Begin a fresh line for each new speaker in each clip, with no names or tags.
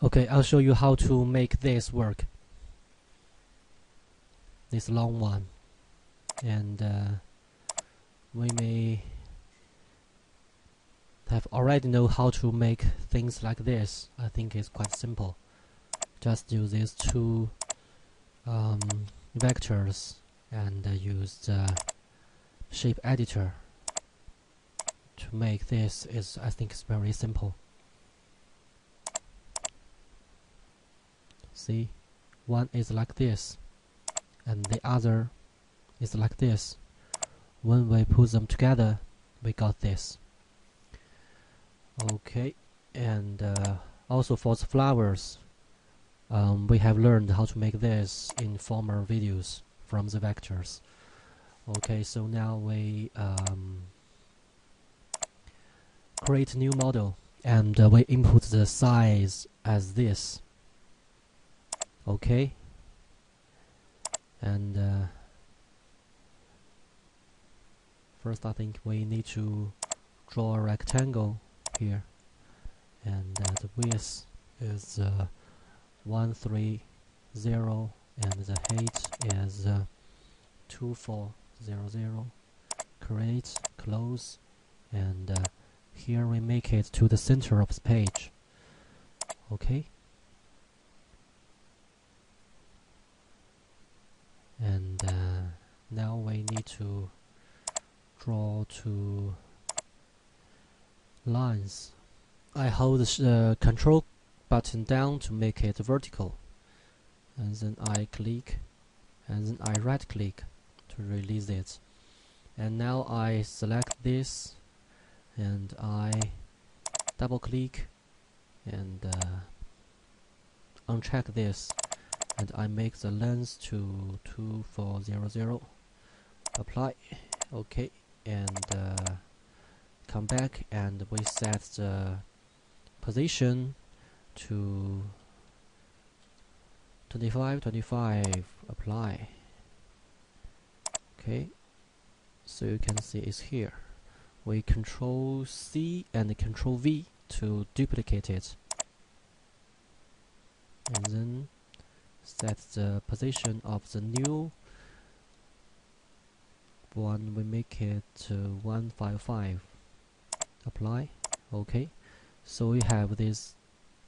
Okay, I'll show you how to make this work. This long one. And we may have already know how to make things like this. I think it's quite simple. Just use these two vectors and use the shape editor to make this. I think it's very simple. See, one is like this and the other is like this. When we put them together, we got this. Okay, and also for the flowers, we have learned how to make this in former videos from the vectors. Okay, so now we create a new model and we input the size as this. Okay, and first I think we need to draw a rectangle here, and the width is 130 and the height is 2400. Create, close, and here we make it to the center of the page. Okay, and now we need to draw two lines. I hold the control button down to make it vertical, and then I click, and then I right click to release it. And now I select this and I double click and uncheck this, and I make the length to 2400. Apply. Okay, and come back and we set the position to 25. Apply. Okay, so you can see it's here. We Control C and Control V to duplicate it, and then set the position of the new one. We make it 155. Apply. Okay, so we have these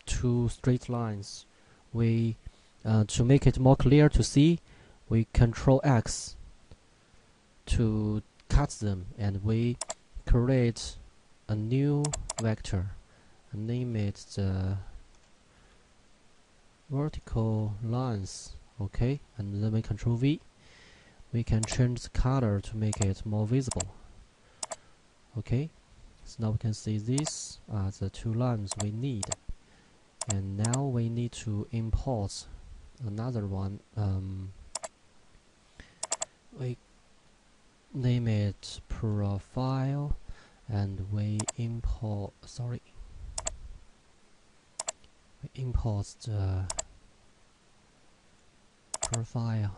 two straight lines. We to make it more clear to see, we Control X to cut them, and we create a new vector and name it the vertical lines. Okay, and then we Control V. We can change the color to make it more visible. Okay, so now we can see these are the two lines we need, and now we need to import another one. We name it profile, and we import the profile.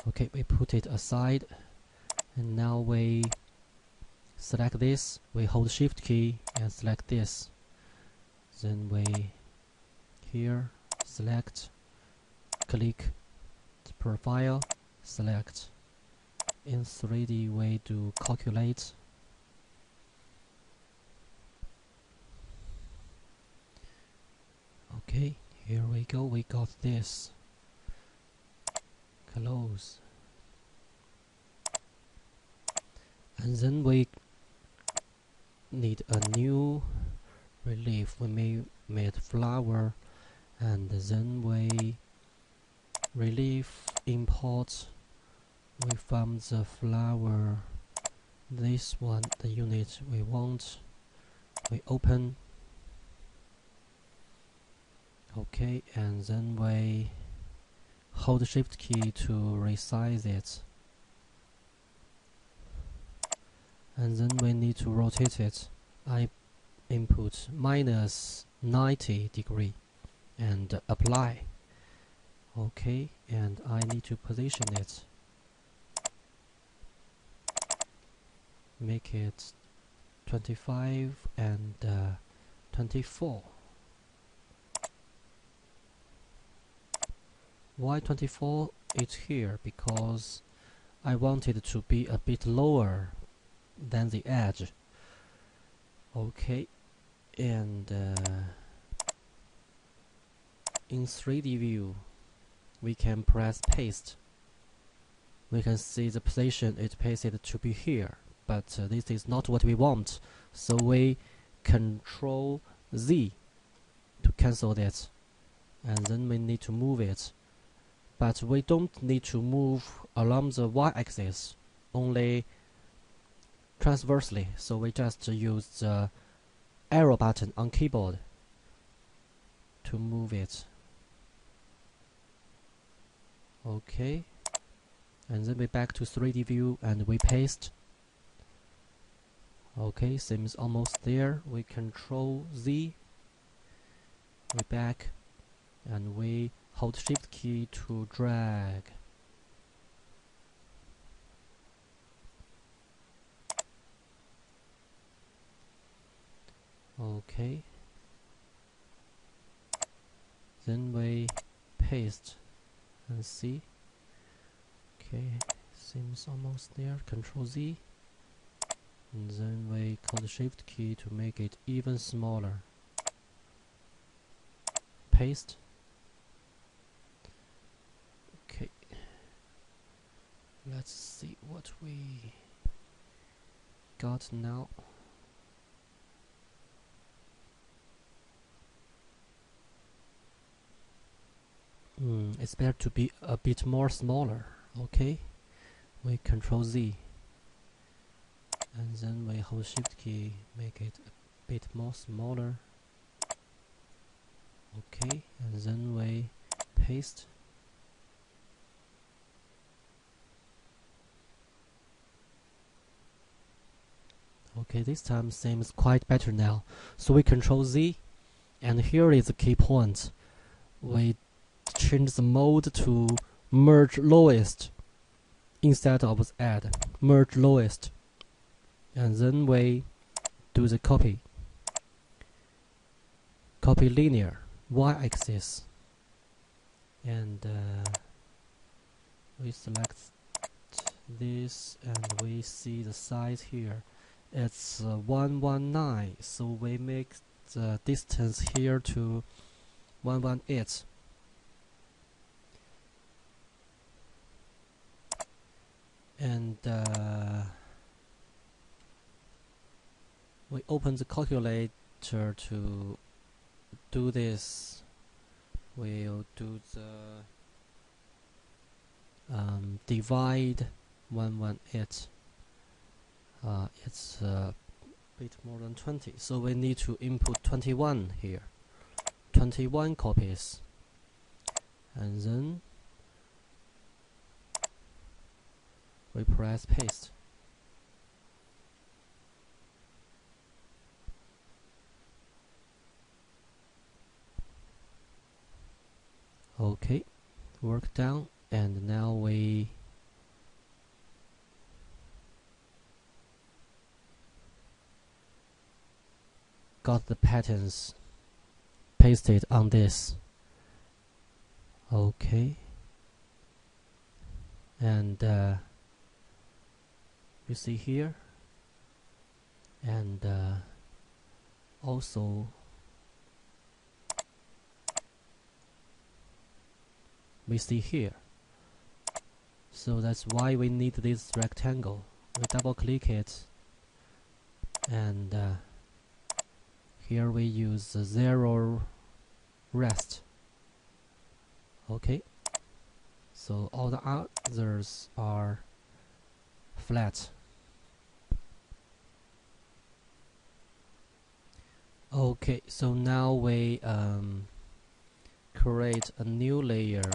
Okay, we put it aside, and now we select this. We hold Shift key and select this. Then we here select, click the profile, select. In 3D we do calculate. Okay, here we go. We got this. Close. And then we need a new relief. We made flower, and then we relief import. We found the flower, this one, the unit we want. We open. Okay, and then we hold Shift key to resize it, and then we need to rotate it. I input -90° and apply. Okay, and I need to position it, make it 25 and 24. Why 24 is here? Because I want it to be a bit lower than the edge. Okay, and in 3D view we can press paste. We can see the position it pasted to be here, but this is not what we want, so we Control Z to cancel that, and then we need to move it, but we don't need to move along the y-axis, only transversely, so we just use the arrow button on keyboard to move it. Okay, and then we back to 3D view and we paste. Okay, seems almost there. We Control Z, we back, and we hold Shift key to drag. Okay, then we paste and see. Okay, seems almost there. Control Z, and then we hold Shift key to make it even smaller. Paste. Okay, let's see what we got now. It's better to be a bit more smaller. Okay, we Control Z, and then we hold Shift key, make it a bit more smaller. Okay, and then we paste. Okay, this time seems quite better now. So we Control Z, and here is the key point. We change the mode to merge lowest instead of add. Merge lowest, and then we do the copy. Copy linear y-axis, and we select this, and we see the size here. It's 119, so we make the distance here to 118. And we open the calculator to do this. We'll do the divide 118. It's a bit more than 20, so we need to input 21 here. 21 copies, and then we press paste. Okay, work done, and now we got the patterns pasted on this. Okay, and you see here, and also we see here. So that's why we need this rectangle. We double click it, and here we use the 0 rest. Okay, so all the others are flat. Okay, so now we create a new layer,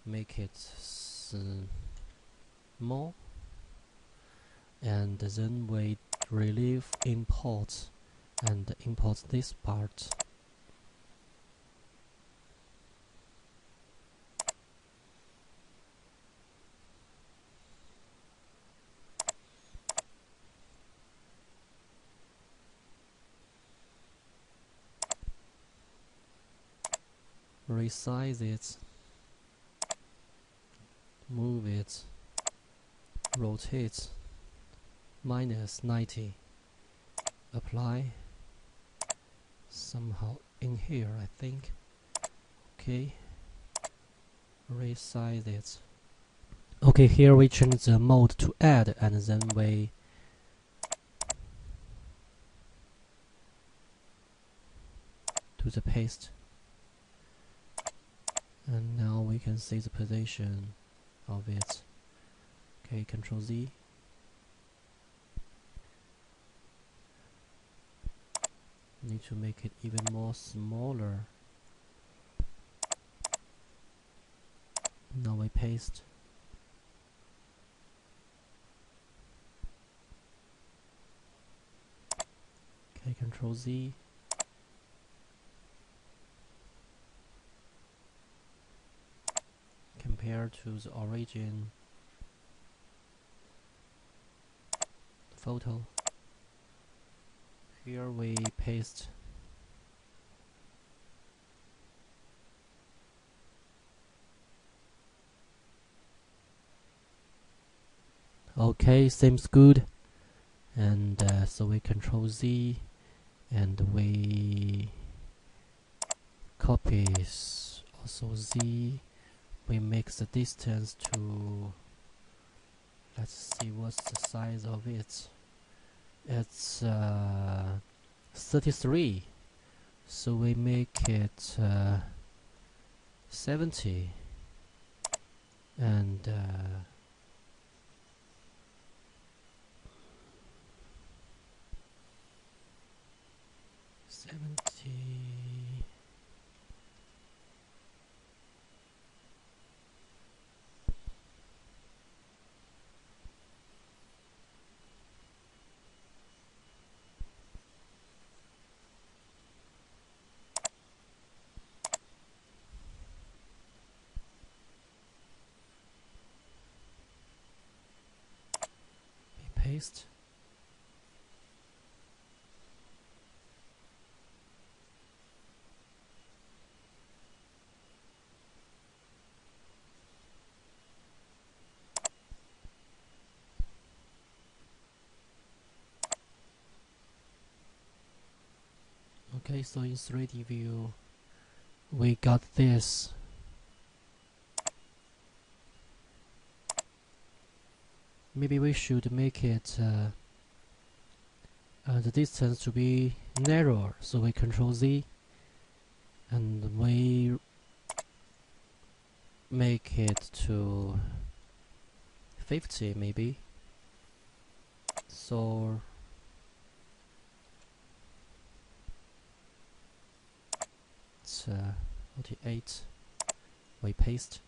make it small, and then we relieve import and import this part. resize it, move it, rotate, minus 90, apply, somehow in here I think. Okay, resize it. Okay, here we change the mode to add, and then we do the paste, and now we can see the position of it. Okay, Control Z. Need to make it even more smaller. Now we paste. Okay, Control Z. Compare to the origin photo. Here we paste. Okay, seems good. And so we Control Z, and we copy also Z. We make the distance to, let's see what's the size of it. It's 33, so we make it 70, and 70. Paste. Okay, so in 3D view we got this. Maybe we should make it the distance to be narrower, so we Control Z, and we make it to 50 maybe. So it's 48. We paste.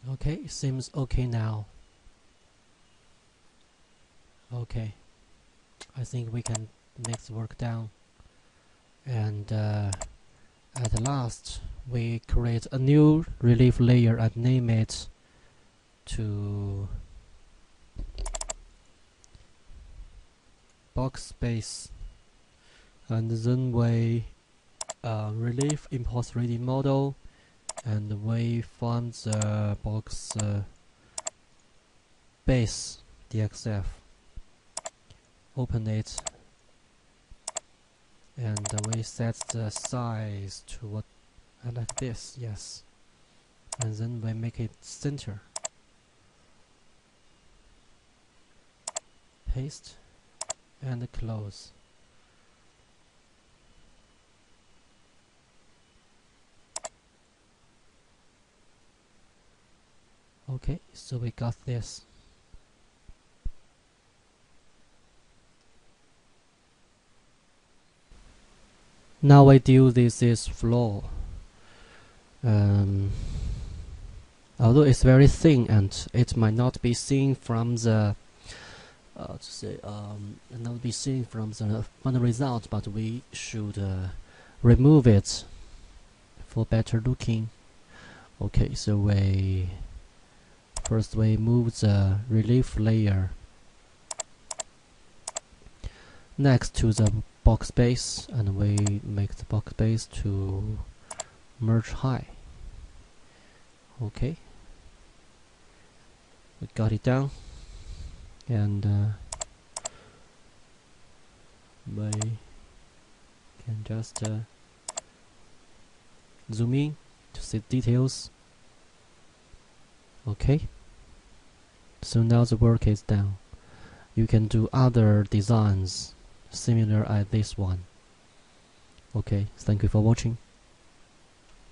Okay, it seems okay now. Okay, I think we can make the work down. And at last, we create a new relief layer and name it to box space. And then we relief import 3D model, and we find the box base DXF. Open it, and we set the size to what like this, yes, and then we make it center. Paste and close. Okay, so we got this. Now we do this floor. Although it's very thin and it might not be seen from the not be seen from the final result, but we should remove it for better looking. Okay, so we move the relief layer next to the box base, and we make the box base to merge high. Okay, we got it down, and we can just zoom in to see details. Okay, so now the work is done. You can do other designs similar as this one. Okay, thank you for watching.